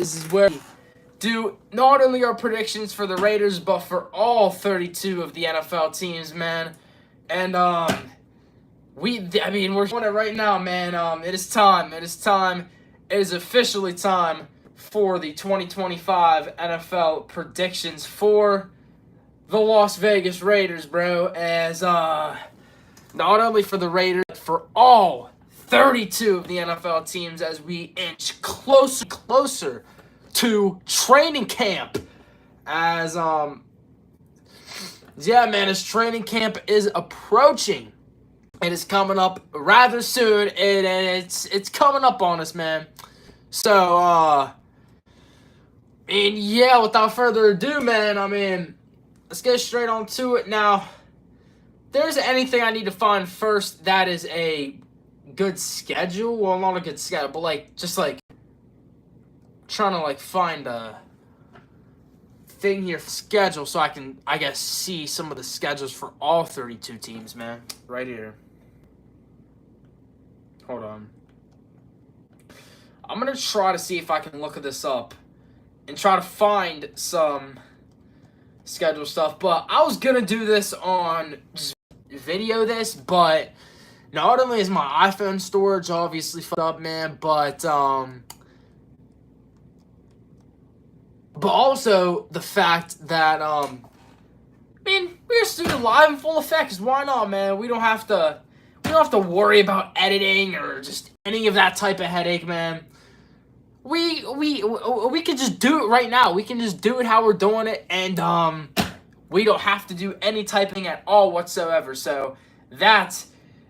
This is where we do not only our predictions for the Raiders, but for all 32 of the NFL teams, man. And we're doing it right now, man. It is time. It is officially time for the 2025 NFL predictions for the Las Vegas Raiders, bro. As not only for the Raiders, but for all 32 of the NFL teams as we inch closer to training camp. As yeah, man, as training camp is approaching. It is coming up rather soon, and it's coming up on us, man. So, and yeah, without further ado, man, let's get straight on to it. Now, if there's anything I need to find first, that is a good schedule. Well, not a good schedule, but trying to find a thing here schedule so I can, I guess, see some of the schedules for all 32 teams, man. Right here. Hold on. I'm going to try to see if I can look this up and try to find some schedule stuff. But I was going to do this on just video this, but not only is my iPhone storage obviously fucked up, man, but also the fact that, we're just doing it live in full effect, 'cause why not, man? We don't have to worry about editing or just any of that type of headache, man. We can just do it right now. We can just do it how we're doing it, and we don't have to do any typing at all whatsoever. So that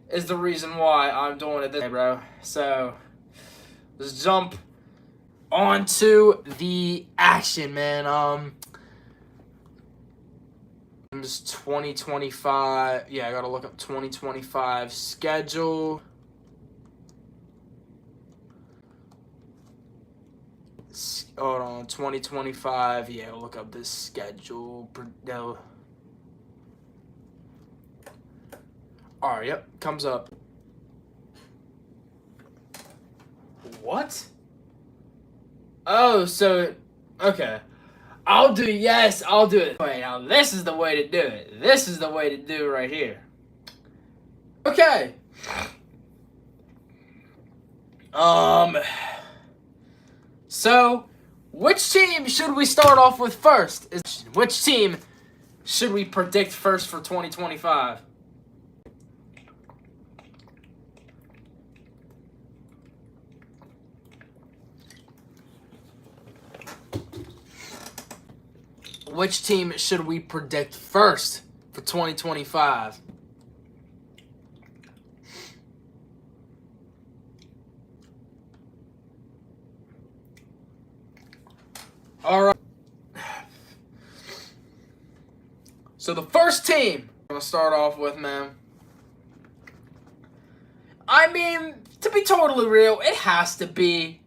is the reason why I'm doing it this way, bro. So let's jump onto the action, man. It's 2025. Yeah, I gotta look up 2025 schedule. Hold on, 2025. Yeah, I'll look up this schedule. No. Alright, yep, comes up. What? Oh, so, okay. I'll do it. Wait, now this is the way to do it. This is the way to do it right here. Okay. So, which team should we start off with first? Which team should we predict first for 2025? Which team should we predict first for 2025? All right. So the first team I'm going to start off with, man. I mean, to be totally real, it has to be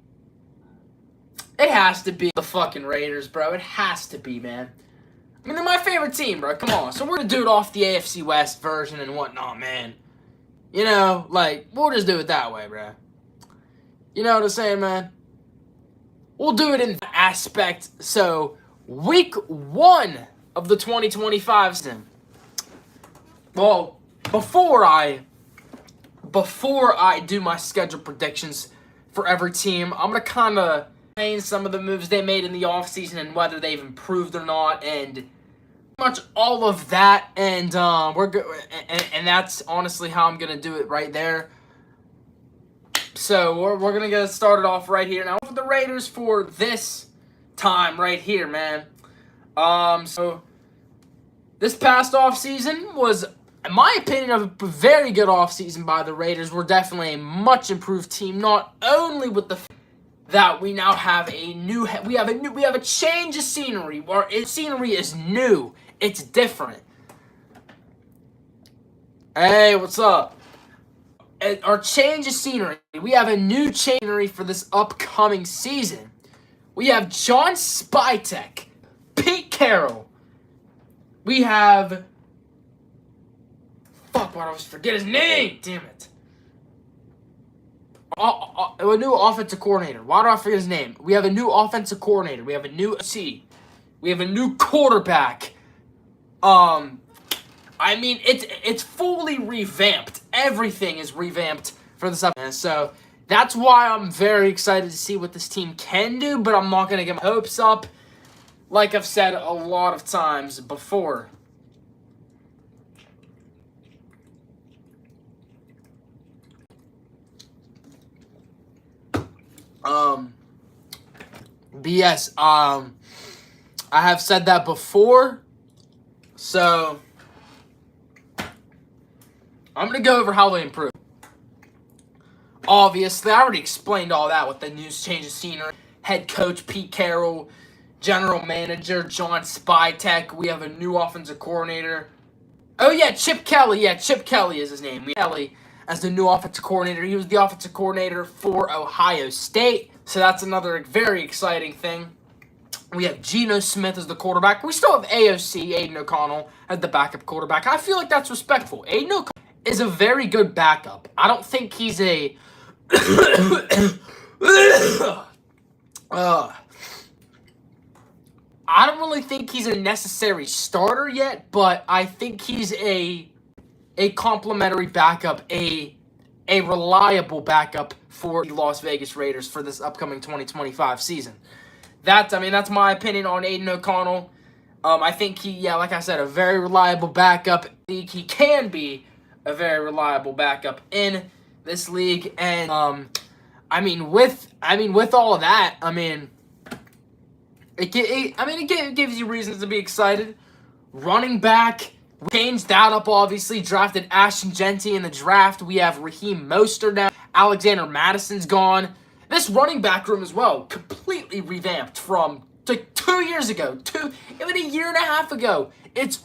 the fucking Raiders, bro. It has to be, man. I mean, they're my favorite team, bro. Come on. So we're going to do it off the AFC West version and whatnot, man. You know, we'll just do it that way, bro. You know what I'm saying, man? We'll do it in that aspect. So, week 1 of the 2025 season. Well, before I do my schedule predictions for every team, I'm going to kind of some of the moves they made in the offseason and whether they've improved or not, and pretty much all of that, and and that's honestly how I'm gonna do it right there. So we're gonna get started off right here now with the Raiders for this time right here, man. So this past offseason was, in my opinion, a very good offseason by the Raiders. We're definitely a much improved team, not only with the that we now have we have a change of scenery. Our scenery is new. It's different. Hey, what's up? Our change of scenery. We have a new scenery for this upcoming season. We have John Spytek, Pete Carroll. We have fuck, why do I always forget his name? Damn it. a new offensive coordinator. Why do I forget his name? We have a new offensive coordinator. We have a new OC. We have a new quarterback. I mean, it's fully revamped. Everything is revamped for this up. So that's why I'm very excited to see what this team can do, but I'm not going to get my hopes up, like I've said a lot of times before. BS. I have said that before, so I'm going to go over how they improve. Obviously, I already explained all that with the news change of scenery. Head coach Pete Carroll, general manager John Spytek. We have a new offensive coordinator. Oh, yeah, Chip Kelly. Yeah, Chip Kelly is his name. We have Kelly as the new offensive coordinator. He was the offensive coordinator for Ohio State, so that's another very exciting thing. We have Geno Smith as the quarterback. We still have AOC, Aiden O'Connell, as the backup quarterback. I feel like that's respectful. Aiden O'Connell is a very good backup. I don't think he's a... I don't really think he's a necessary starter yet, but I think he's a complimentary backup, a reliable backup for the Las Vegas Raiders for this upcoming 2025 season. That's my opinion on Aiden O'Connell. I think like I said, a very reliable backup. He can be a very reliable backup in this league, and with all of that, it gives you reasons to be excited. Running back, we changed that up, obviously. Drafted Ashton Jeanty in the draft. We have Raheem Mostert now. Alexander Madison's gone. This running back room as well, completely revamped from like 2 years ago. Even a year and a half ago. It's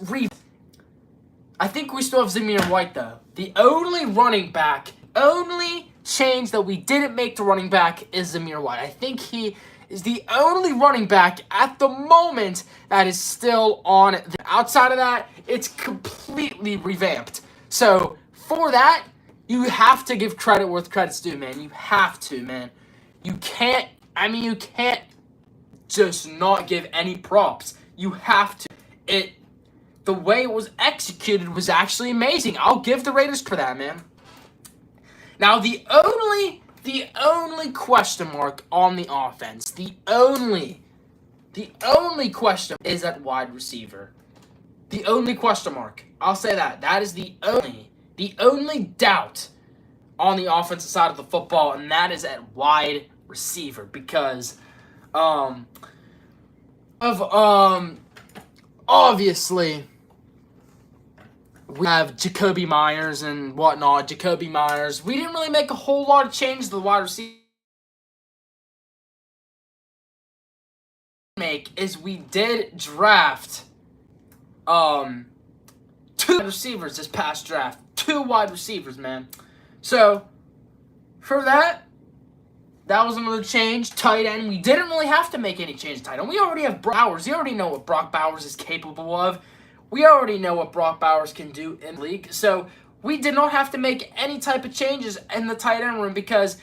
I think we still have Zamir White, though. The only change that we didn't make to running back is Zamir White. I think he is the only running back at the moment that is still on. Outside of that, it's completely revamped. So for that, you have to give credit where credit's due, man. You have to, man. You can't just not give any props. You have to. The way it was executed was actually amazing. I'll give the Raiders for that, man. Now, the only question mark on the offense, the only question is at wide receiver. The only question mark. I'll say that. That is the only doubt on the offensive side of the football, and that is at wide receiver because obviously we have Jakobi Meyers and whatnot. Jakobi Meyers. We didn't really make a whole lot of changes to the wide receiver. We did draft 2 wide receivers this past draft. 2 wide receivers, man. So for that was another change. Tight end. We didn't really have to make any change to tight end. We already have Brock Bowers. You already know what Brock Bowers is capable of. We already know what Brock Bowers can do in the league. So we did not have to make any type of changes in the tight end room because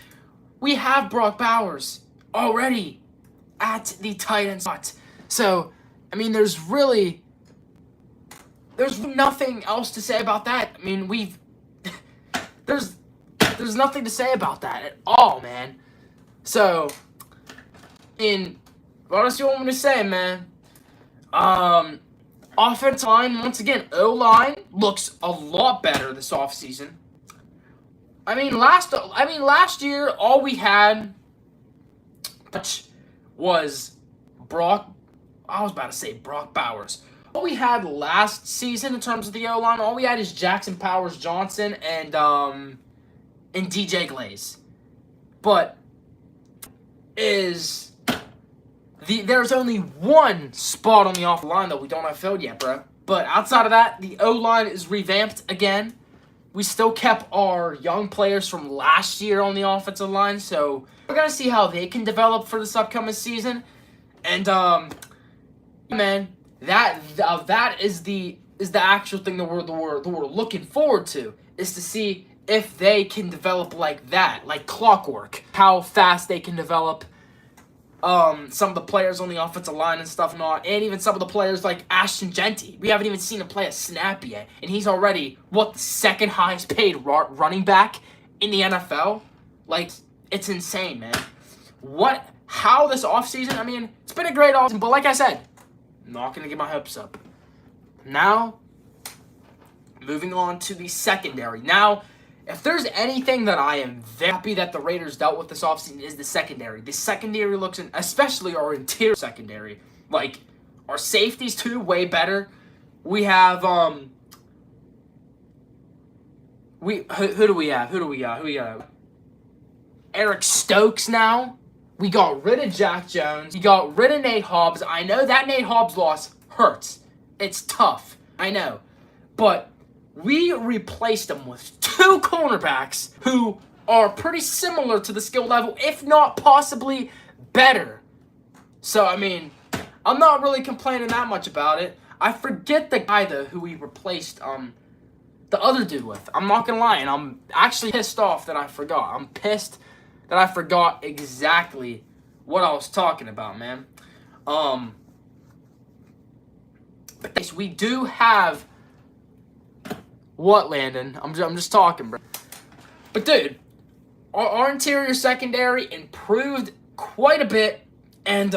we have Brock Bowers already at the tight end spot. So, there's nothing else to say about that. There's nothing to say about that at all, man. So, what else you want me to say, man? Offensive line, once again, O-line looks a lot better this offseason. Last year, all we had was Brock Bowers. All we had last season in terms of the O-line, all we had is Jackson Powers Johnson and DJ Glaze. But there's only one spot on the offensive line that we don't have filled yet, bro. But outside of that, the O-line is revamped again. We still kept our young players from last year on the offensive line, so we're gonna see how they can develop for this upcoming season. And man, that is the actual thing that we're looking forward to, is to see if they can develop like that, like clockwork, how fast they can develop some of the players on the offensive line and stuff not, and even some of the players like Ashton Genty. We haven't even seen him play a snap yet, and he's already, the second highest paid running back in the NFL? Like, it's insane, man. How this offseason, I mean, it's been a great offseason, but like I said, I'm not going to get my hopes up. Now, moving on to the secondary. Now, if there's anything that I am very happy that the Raiders dealt with this offseason is the secondary. The secondary looks, especially our interior secondary, like our safeties too, way better. We have who do we have? Eric Stokes now. We got rid of Jack Jones. We got rid of Nate Hobbs. I know that Nate Hobbs loss hurts. It's tough. I know, but we replaced them with two cornerbacks who are pretty similar to the skill level, if not possibly better. So, I mean, I'm not really complaining that much about it. I forget the guy, though, who we replaced the other dude with. I'm not going to lie, and I'm actually pissed off that I forgot. I'm pissed that I forgot exactly what I was talking about, man. But yes, we do have... What, Landon? I'm just talking, bro. But, dude, our interior secondary improved quite a bit. And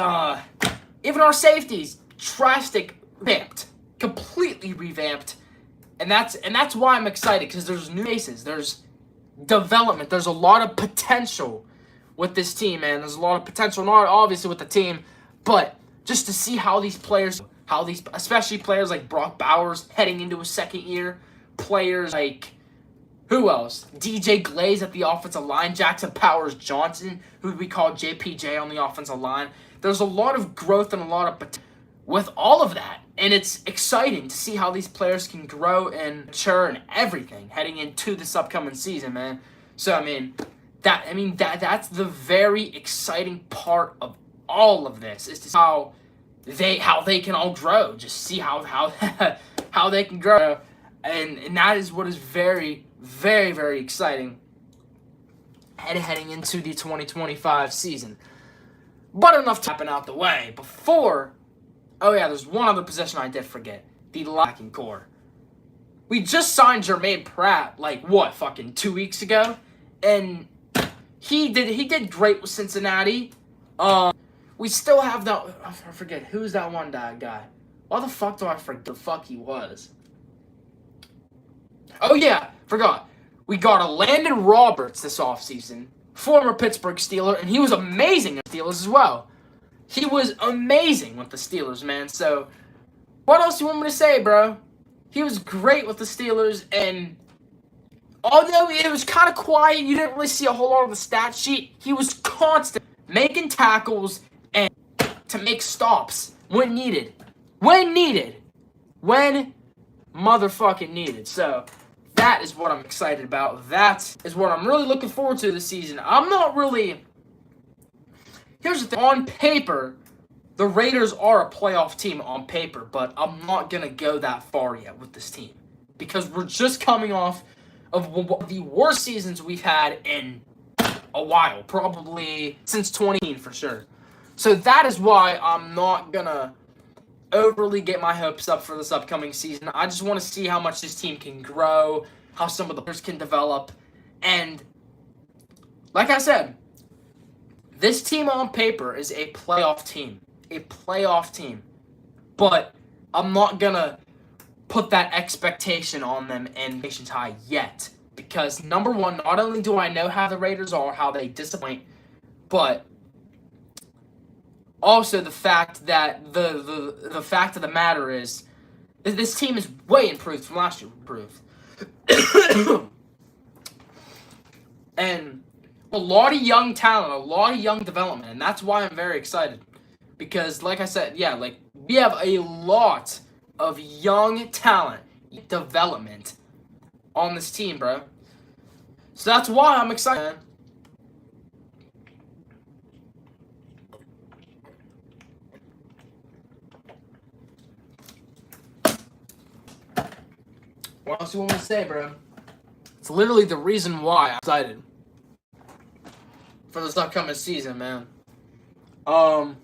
even our safeties, drastic revamped. Completely revamped. And that's why I'm excited, because there's new faces. There's development. There's a lot of potential with this team, man. There's a lot of potential, not obviously with the team, but just to see how these players, especially players like Brock Bowers heading into his second year, players like, who else? DJ Glaze at the offensive line, Jackson Powers Johnson, who we call JPJ on the offensive line. There's a lot of growth and a lot of potential with all of that. And it's exciting to see how these players can grow and mature and everything heading into this upcoming season, man. So, that's the very exciting part of all of this, is to see how they can all grow. Just see how how they can grow. And that is what is very, very, very exciting heading into the 2025 season. But enough to happen out the way. There's one other position I did forget. The linebacking core. We just signed Jermaine Pratt, 2 weeks ago? And he did great with Cincinnati. We still have I forget, who's that one guy? Why the fuck do I forget the fuck he was? Oh yeah, forgot. We got a Landon Roberts this offseason, former Pittsburgh Steeler, and he was amazing at the Steelers as well. He was amazing with the Steelers, man. So, what else do you want me to say, bro? He was great with the Steelers, and although it was kind of quiet, you didn't really see a whole lot of the stat sheet, he was constant, making tackles and to make stops when needed. When motherfucking needed. So, that is what I'm excited about. That is what I'm really looking forward to this season. Here's the thing. On paper, the Raiders are a playoff team on paper, but I'm not going to go that far yet with this team. Because we're just coming off of one of the worst seasons we've had in a while. Probably since 2018 for sure. So that is why I'm not going to overly get my hopes up for this upcoming season. I just want to see how much this team can grow, how some of the players can develop, and like I said, this team on paper is a playoff team. But I'm not gonna put that expectation on them and expectations high yet, because number one, not only do I know how the Raiders are, how they disappoint, but also the fact that the fact of the matter is this team is way improved from last year. And a lot of young talent, a lot of young development, and that's why I'm very excited. Because, like I said, we have a lot of young talent development on this team, bro. So that's why I'm excited, man. What else do you want me to say, bro? It's literally the reason why I'm excited for this upcoming season, man. But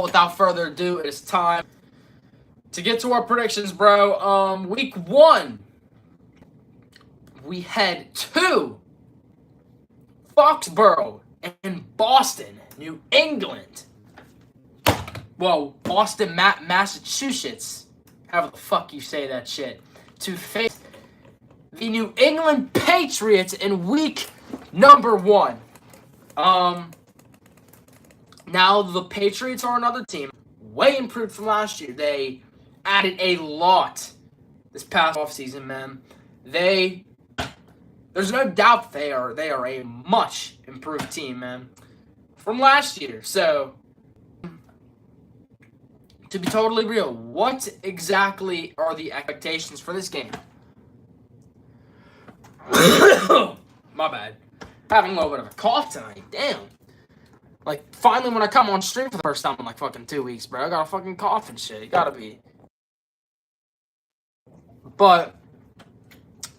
without further ado, it is time to get to our predictions, bro. Week 1, we head to Foxborough and Boston, New England. Well, Boston, Massachusetts. However the fuck you say that shit. To face the New England Patriots in week number 1. Now the Patriots are another team, way improved from last year. They added a lot this past offseason, man. There's no doubt they are a much improved team, man, from last year. So, to be totally real, what exactly are the expectations for this game? My bad. Having a little bit of a cough tonight. Damn. Like, finally when I come on stream for the first time in like fucking 2 weeks, bro, I got a fucking cough and shit. It gotta be. But,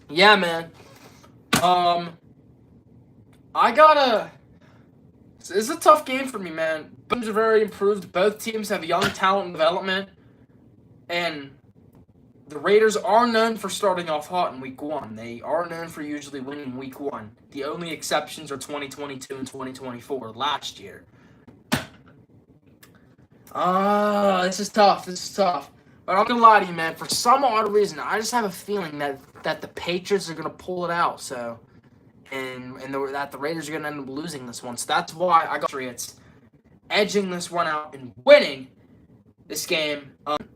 yeah, man. It's a tough game for me, man. Both teams are very improved. Both teams have young talent and development. And the Raiders are known for starting off hot in week 1. They are known for usually winning week 1. The only exceptions are 2022 and 2024 last year. This is tough. But I'm gonna lie to you, man. For some odd reason, I just have a feeling that the Patriots are gonna pull it out. So, that the Raiders are gonna end up losing this one. So that's why I got Patriots edging this one out and winning this game.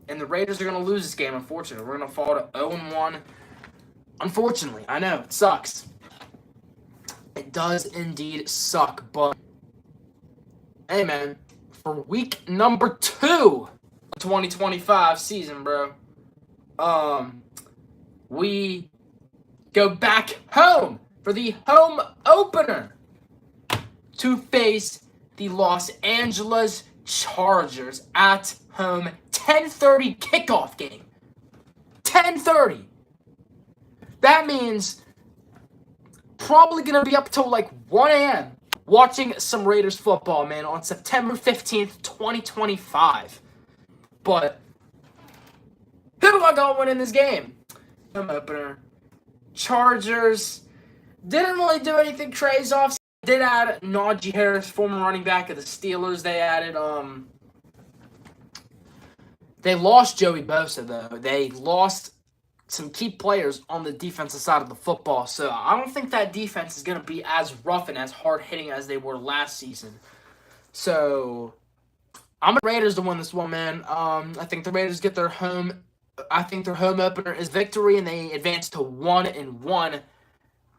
And the Raiders are gonna lose this game. Unfortunately, we're gonna fall to 0-1. Unfortunately, I know it sucks. It does indeed suck, but hey, man, for week number 2 of 2025 season, bro, we go back home for the home opener to face the Los Angeles Chargers at home. 10:30 kickoff game. 10:30. That means probably going to be up till like 1 a.m. watching some Raiders football, man, on September 15th, 2025. But who do I got winning this game? Home opener. Chargers didn't really do anything crazy off. Did add Najee Harris, former running back of the Steelers. They added they lost Joey Bosa, though. They lost some key players on the defensive side of the football. So I don't think that defense is going to be as rough and as hard-hitting as they were last season. So I'm the Raiders to win this one, man. I think the Raiders get their home. I think their home opener is victory, and they advance to 1-1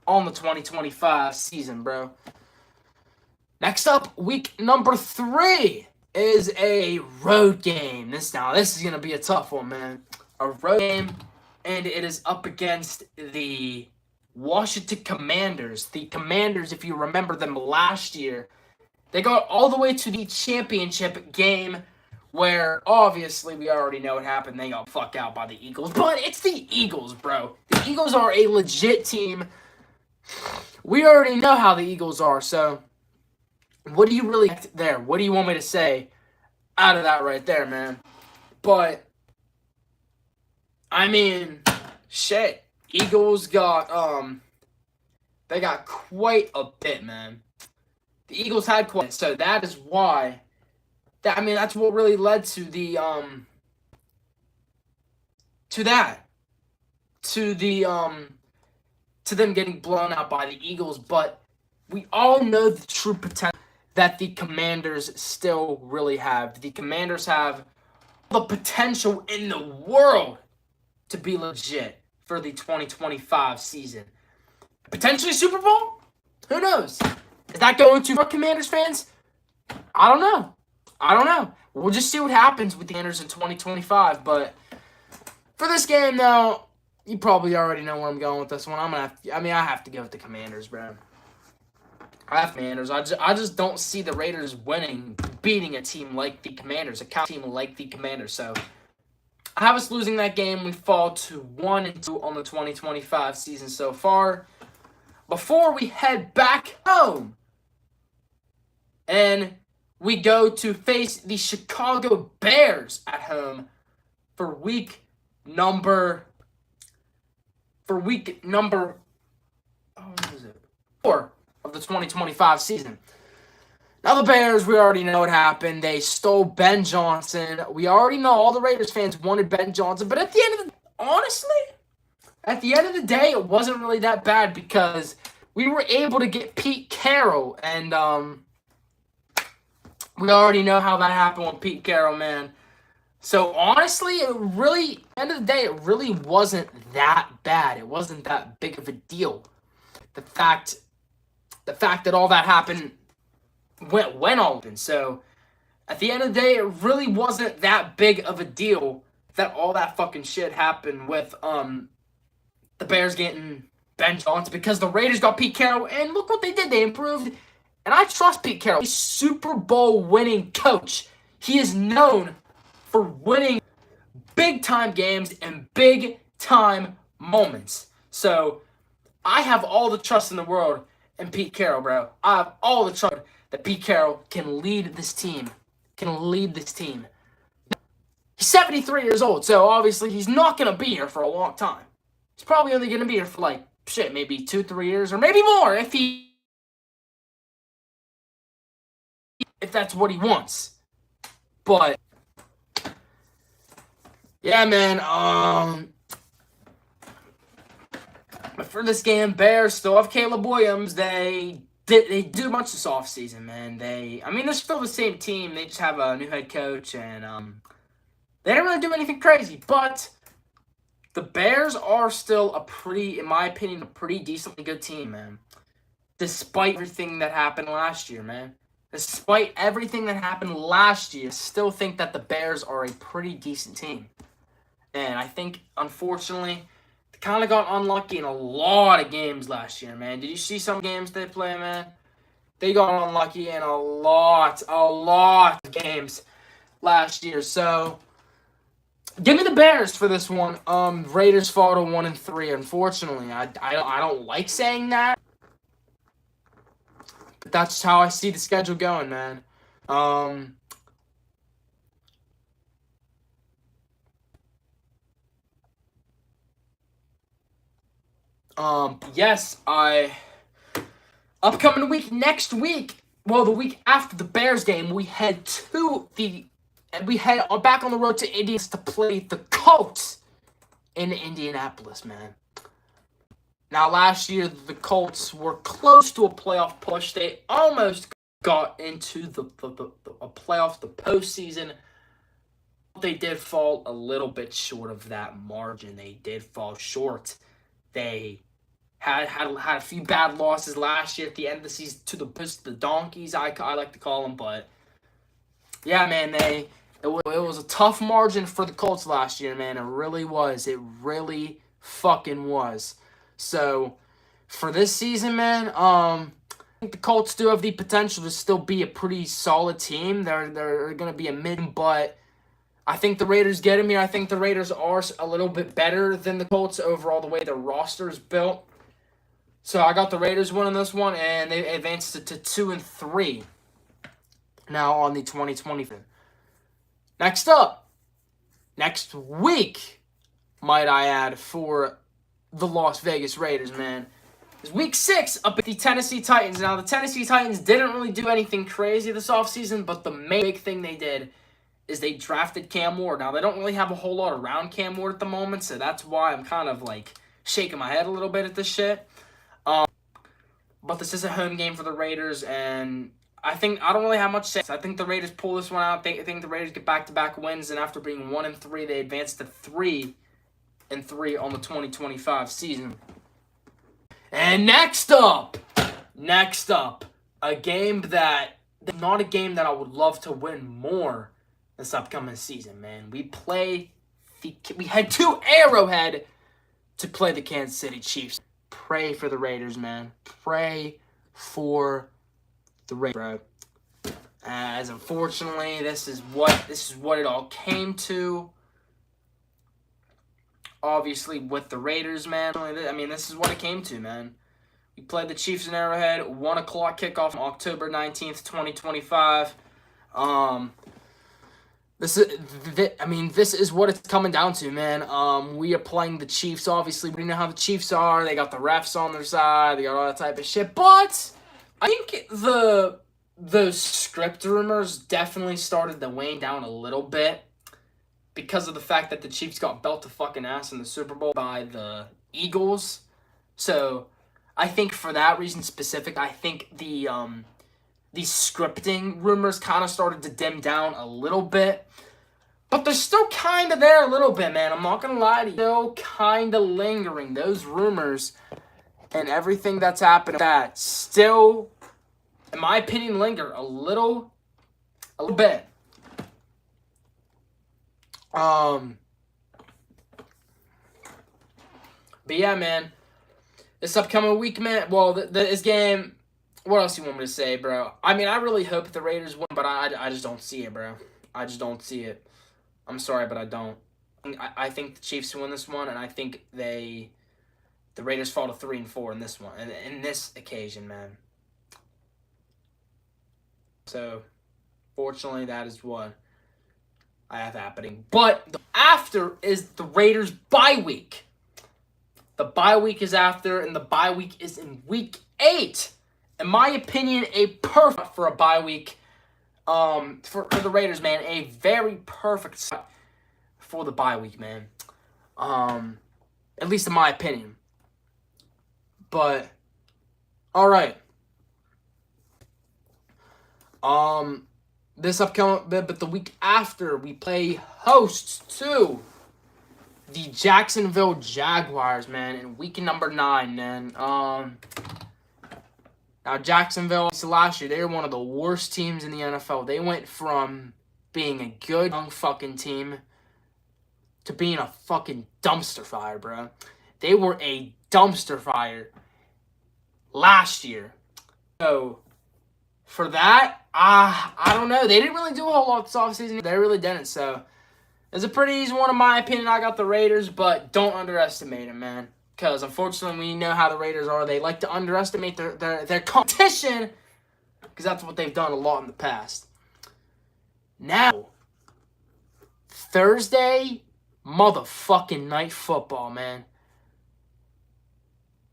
on the 2025 season, bro. Next up, week number 3 is a road game. This is going to be a tough one, man. A road game, and it is up against the Washington Commanders. The Commanders, if you remember them last year, they got all the way to the championship game where, obviously, we already know what happened. They got fucked out by the Eagles. But it's the Eagles, bro. The Eagles are a legit team. We already know how the Eagles are, so what do you really there? What do you want me to say out of that right there, man? But I mean, shit. Eagles got they got quite a bit, man. The Eagles had quite, so that is why that's what really led to the to them getting blown out by the Eagles, but we all know the true potential that the Commanders still really have. The Commanders have the potential in the world to be legit for the 2025 season. Potentially Super Bowl? Who knows? Is that going to our Commanders fans? I don't know. We'll just see what happens with the Commanders in 2025, but for this game, though, you probably already know where I'm going with this one. I have to go with the Commanders, bro. I have Commanders. I just don't see the Raiders beating a team like the Commanders, a team like the Commanders. So I have us losing that game. We fall to 1-2 on the 2025 season so far. Before we head back home, and we go to face the Chicago Bears at home for week number what is it? 4 of the 2025 season. Now the Bears, we already know what happened. They stole Ben Johnson. We already know all the Raiders fans wanted Ben Johnson, but at the end of the day, it wasn't really that bad because we were able to get Pete Carroll, and we already know how that happened with Pete Carroll, man. So honestly, at the end of the day, it really wasn't that bad. It wasn't that big of a deal. The fact that all that happened went all in. So at the end of the day, it really wasn't that big of a deal that all that fucking shit happened with the Bears getting Ben Johnson because the Raiders got Pete Carroll, and look what they did. They improved, and I trust Pete Carroll. He's a Super Bowl winning coach. He is known for winning big time games and big time moments. So I have all the trust in the world in Pete Carroll, bro. I have all the trust that Pete Carroll can lead this team. He's 73 years old, so obviously he's not going to be here for a long time. He's probably only going to be here for maybe 2-3 years or maybe more if that's what he wants. But yeah, man, but for this game, Bears still have Caleb Williams. They do much this offseason, man. They're still the same team. They just have a new head coach, and they didn't really do anything crazy. But the Bears are still in my opinion, a pretty decently good team, man. Despite everything that happened last year, man. I still think that the Bears are a pretty decent team. And I think, unfortunately, they kind of got unlucky in a lot of games last year, man. Did you see some games they play, man? They got unlucky in a lot of games last year. So, give me the Bears for this one. Raiders fall to 1-3. Unfortunately, I don't like saying that, but that's how I see the schedule going, man. Yes, upcoming week, next week, well, the week after the Bears game, we head back on the road to Indianapolis to play the Colts in Indianapolis, man. Now, last year, the Colts were close to a playoff push. They almost got into the playoffs, the postseason. They did fall a little bit short of that margin. They did fall short. They had a few bad losses last year at the end of the season to the Donkeys, I like to call them. But yeah, man, it was a tough margin for the Colts last year, man. It really was. It really fucking was. So for this season, man, I think the Colts do have the potential to still be a pretty solid team. They're gonna be a mid, but I think the Raiders get him here. I think the Raiders are a little bit better than the Colts overall, the way their roster is built. So I got the Raiders winning this one, and they advanced it to 2-3 now on the 2020. Next up, next week, might I add, for the Las Vegas Raiders, man, is week 6 up at the Tennessee Titans. Now, the Tennessee Titans didn't really do anything crazy this offseason, but the main big thing they did is they drafted Cam Ward. Now, they don't really have a whole lot around Cam Ward at the moment, so that's why I'm kind of, shaking my head a little bit at this shit. But this is a home game for the Raiders, and I don't really have much to say. I think the Raiders pull this one out. I think the Raiders get back-to-back wins, and after being 1-3, they advance to 3-3 on the 2025 season. And next up, a game that, not a game that I would love to win more this upcoming season, man. We head to Arrowhead to play the Kansas City Chiefs. Pray for the Raiders, man. Pray for the Raiders, bro. As unfortunately, this is what it all came to. obviously, with the Raiders, man. I mean, this is what it came to, man. We played the Chiefs in Arrowhead, 1 o'clock kickoff on October 19th, 2025. This is what it's coming down to, man. We are playing the Chiefs, obviously. We know how the Chiefs are. They got the refs on their side. They got all that type of shit. But I think those script rumors definitely started to wane down a little bit because of the fact that the Chiefs got belt to fucking ass in the Super Bowl by the Eagles. So I think for that reason specific, I think these scripting rumors kind of started to dim down a little bit. But they're still kind of there a little bit, man. I'm not going to lie to you. Still kind of lingering. Those rumors and everything that's happened, that still, in my opinion, linger a little bit. But yeah, man. This upcoming week, man. Well, this game. What else you want me to say, bro? I mean, I really hope the Raiders win, but I just don't see it, bro. I just don't see it. I'm sorry, but I don't. I think the Chiefs win this one, and I think the Raiders fall to 3-4 in this one, in this occasion, man. So, fortunately, that is what I have happening. But after is the Raiders' bye week. The bye week is after, and the bye week is in week 8. In my opinion, a perfect for a bye week. For the Raiders, man, a very perfect spot for the bye week, man. At least in my opinion. But all right. This upcoming, but the week after, we play hosts to the Jacksonville Jaguars, man, in week number 9, man. Now, Jacksonville, last year, they were one of the worst teams in the NFL. They went from being a good young fucking team to being a fucking dumpster fire, bro. They were a dumpster fire last year. So, for that, I don't know. They didn't really do a whole lot this offseason. They really didn't, so it's a pretty easy one in my opinion. I got the Raiders, but don't underestimate them, man. Because, unfortunately, we know how the Raiders are. They like to underestimate their competition because that's what they've done a lot in the past. Now, Thursday, motherfucking night football, man.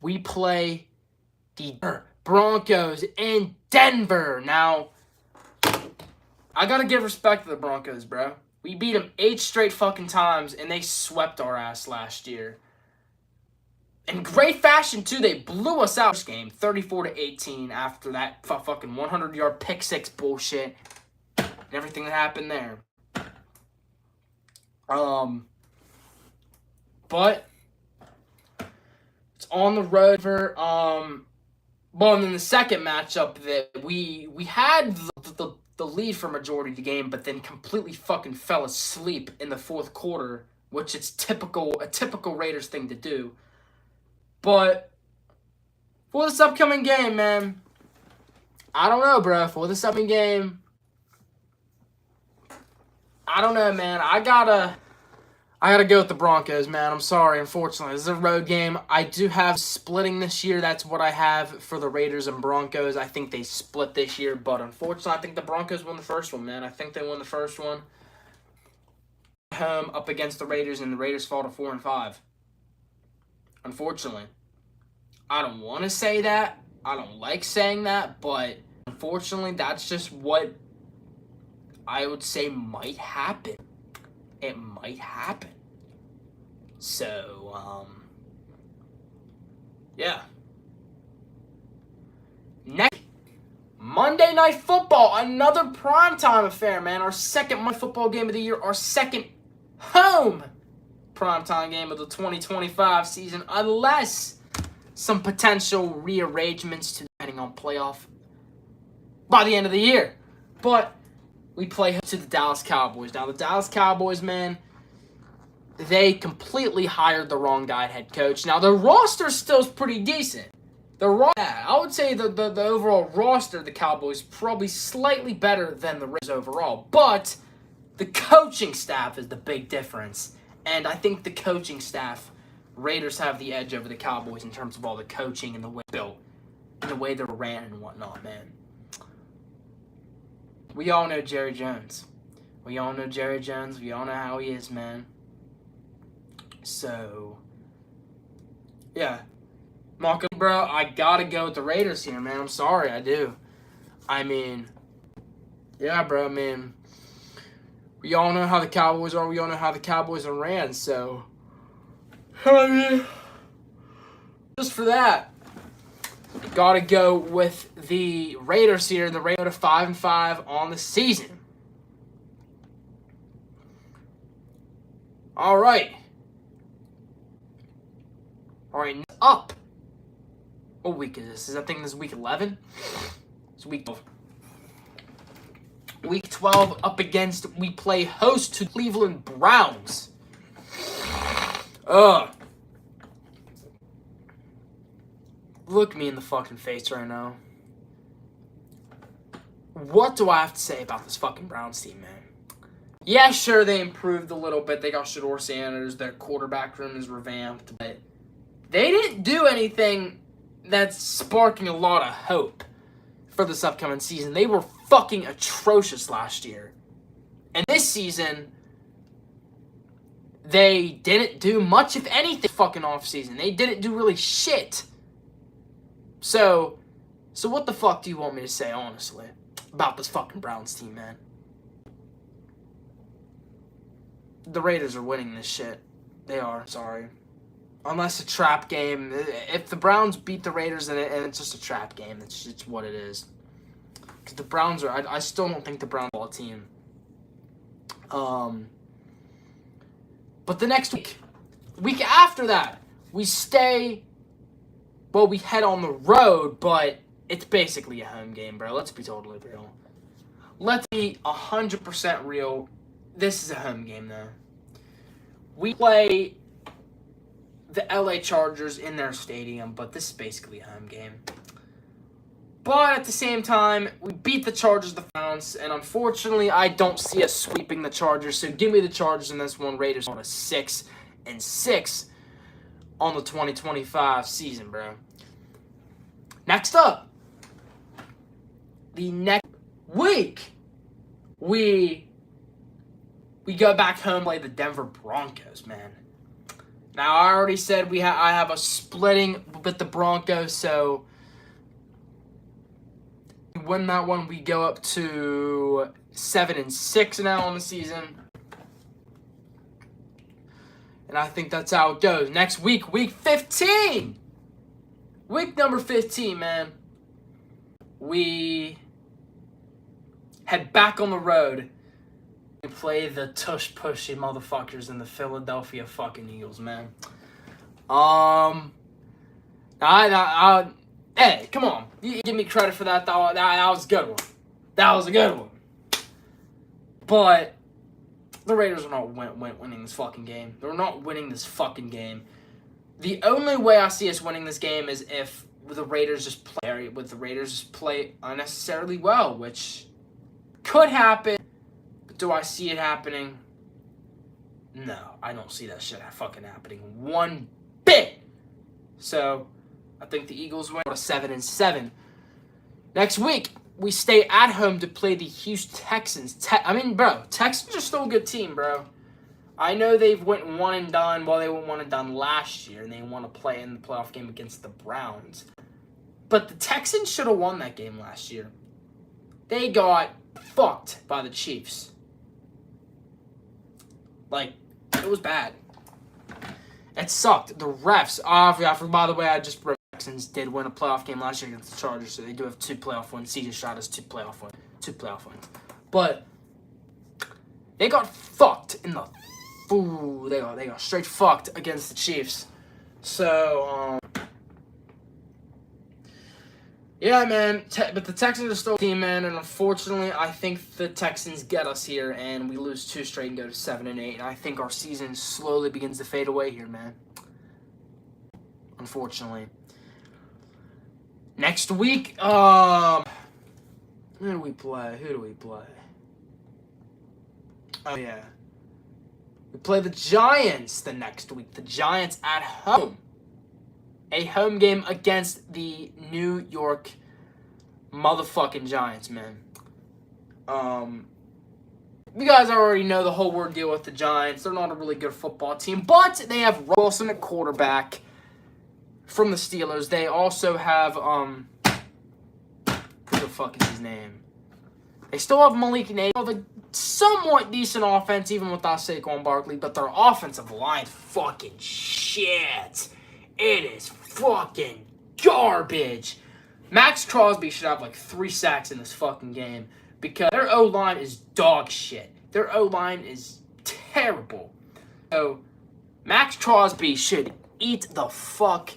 We play the Broncos in Denver. Now, I got to give respect to the Broncos, bro. We beat them 8 straight fucking times, and they swept our ass last year. In great fashion, too. They blew us out this game, 34-18, after that fucking 100-yard pick six bullshit and everything that happened there. But it's on the road for well, and then the second matchup that we had the lead for majority of the game, but then completely fucking fell asleep in the fourth quarter, which is a typical Raiders thing to do. But for this upcoming game, man, I don't know, bro. For this upcoming game, I don't know, man. I gotta go with the Broncos, man. I'm sorry, unfortunately. This is a road game. I do have splitting this year. That's what I have for the Raiders and Broncos. I think they split this year, but unfortunately, I think the Broncos won the first one, man. I think they won the first one. Home up against the Raiders, and the Raiders fall to 4-5. Unfortunately. I don't want to say that. I don't like saying that, but unfortunately, that's just what I would say might happen. It might happen. So, yeah. Next, Monday Night Football, another primetime affair, man. Our second Monday football game of the year, our second home primetime game of the 2025 season, unless some potential rearrangements depending on playoff by the end of the year. But we play to the Dallas Cowboys. Now, the Dallas Cowboys, man, they hired the wrong guy at head coach. Now, the roster still is pretty decent. I would say the overall roster of the Cowboys probably slightly better than the Raiders overall. But the coaching staff is the big difference. And I think the coaching staff, Raiders have the edge over the Cowboys in terms of all the coaching and the way they're built and the way they're ran and whatnot, man. We all know Jerry Jones. We all know Jerry Jones. We all know how he is, man. So, yeah. Malcolm, bro, I gotta go with the Raiders here, man. I'm sorry, I do. I mean, yeah, bro, I mean, we all know how the Cowboys are. We all know how the Cowboys are ran, so, I mean, just for that, gotta go with the Raiders here. The Raiders are 5-5 on the season. All right. All right, up. What week is this? I think this is week 11. It's week 12. Week 12 up against, we play host to Cleveland Browns. Look me in the fucking face right now. What do I have to say about this fucking Browns team, man? Yeah, sure, they improved a little bit. They got Shedeur Sanders. Their quarterback room is revamped. But they didn't do anything that's sparking a lot of hope for this upcoming season. They were fucking atrocious last year. And this season, they didn't do much, if anything, fucking offseason. They didn't do really shit. So what the fuck do you want me to say, honestly, about this fucking Browns team, man? The Raiders are winning this shit. They are, sorry. Unless a trap game. If the Browns beat the Raiders and it's just a trap game, it's just what it is. Because the Browns are, I still don't think the Browns are a team. But the next week after that, we head on the road, but it's basically a home game, bro. Let's be totally real. Let's be 100% real. This is a home game, though. We play the LA Chargers in their stadium, but this is basically a home game. But at the same time, we beat the Chargers the bounce, and unfortunately, I don't see us sweeping the Chargers. So give me the Chargers in this one. Raiders on a 6-6 on the 2025 season, bro. Next up, the next week, we go back home, play the Denver Broncos, man. Now, I already said I have a splitting with the Broncos, so we win that one. We go up to 7-6 now on the season. And I think that's how it goes. Next week, week 15. Week number 15, man. We head back on the road and play the tush-pushy motherfuckers in the Philadelphia fucking Eagles, man. Hey, come on. You give me credit for that. That was a good one. That was a good one. But the Raiders are not winning this fucking game. They're not winning this fucking game. The only way I see us winning this game is if the Raiders just play unnecessarily well, which could happen. But do I see it happening? No, I don't see that shit fucking happening one bit. So I think the Eagles win 7-7. Next week, we stay at home to play the Houston Texans. Texans are still a good team, bro. I know they've went one and done. Well, they went one and done last year, and they want to play in the playoff game against the Browns. But the Texans should have won that game last year. They got fucked by the Chiefs. Like, it was bad. It sucked. The refs, by the way, I just wrote Texans did win a playoff game last year against the Chargers, so they do have 2 playoff wins. CJ Stroud has 2 playoff wins. But they got fucked in the they got straight fucked against the Chiefs. So yeah, man. But the Texans are still a team, man, and unfortunately, I think the Texans get us here, and we lose 2 straight and go to 7-8. And I think our season slowly begins to fade away here, man. Unfortunately. Next week, who do we play? Oh yeah. We play the Giants the next week. The Giants at home. A home game against the New York motherfucking Giants, man. You guys already know the whole ordeal with the Giants. They're not a really good football team, but they have Wilson at quarterback from the Steelers. They also have, who the fuck is his name? They still have Malik Nabers. They have a somewhat decent offense, even without Saquon Barkley, but their offensive line fucking shit. It is fucking garbage. Max Crosby should have like 3 sacks in this fucking game because their O-line is dog shit. Their O-line is terrible. So, Max Crosby should eat the fucking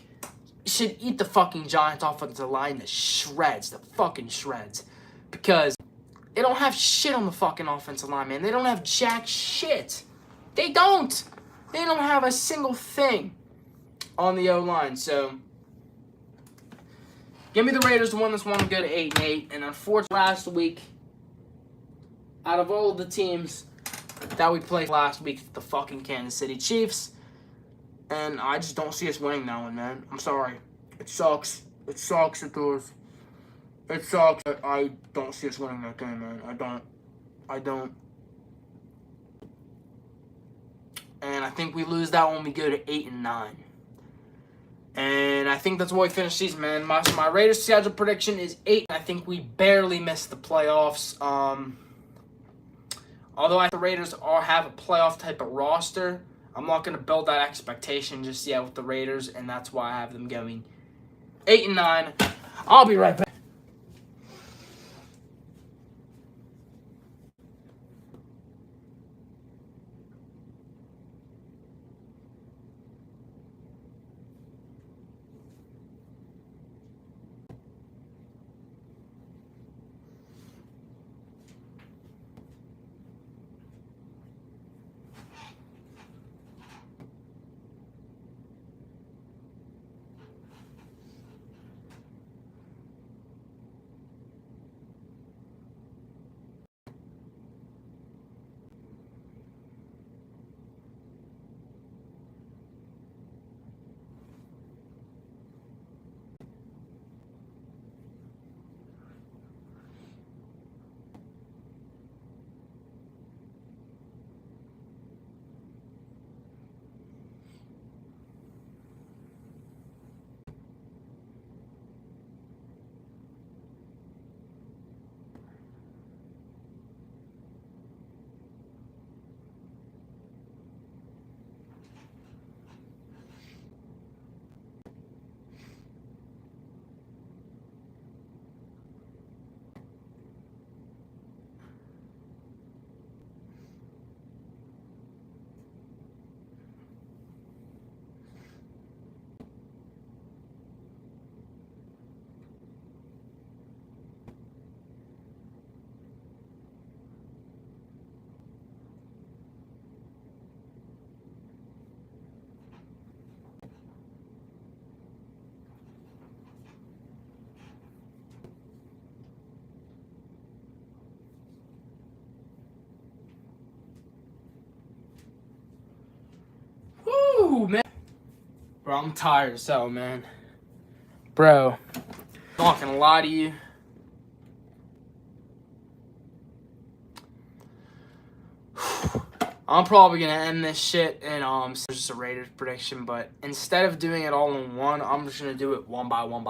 Giants offensive line to shreds, the fucking shreds. Because they don't have shit on the fucking offensive line, man. They don't have jack shit. They don't. They don't have a single thing on the O-line. So, give me the Raiders to win this one, go to 8-8. And unfortunately, last week, out of all of the teams that we played last week, the fucking Kansas City Chiefs. And I just don't see us winning that one, man. I'm sorry. It sucks. It sucks. It does. It sucks. I don't see us winning that game, man. I don't. And I think we lose that one. We go to 8-9. And I think that's why we finish season, man. My Raiders schedule prediction is 8. I think we barely missed the playoffs. Although I think the Raiders have a playoff type of roster, I'm not going to build that expectation just yet with the Raiders, and that's why I have them going 8-9. I'll be right back. Woo, man. Bro, I'm tired so, man. Bro, I'm not gonna lie to you. I'm probably gonna end this shit in just a Raiders prediction, but instead of doing it all in one, I'm just gonna do it one by one.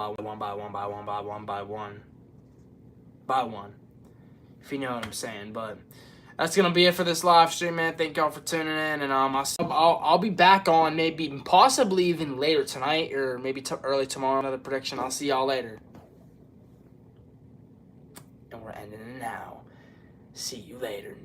If you know what I'm saying, but that's gonna be it for this live stream, man. Thank y'all for tuning in, and I'll be back on possibly even later tonight or maybe early tomorrow. Another prediction. I'll see y'all later, and we're ending it now. See you later.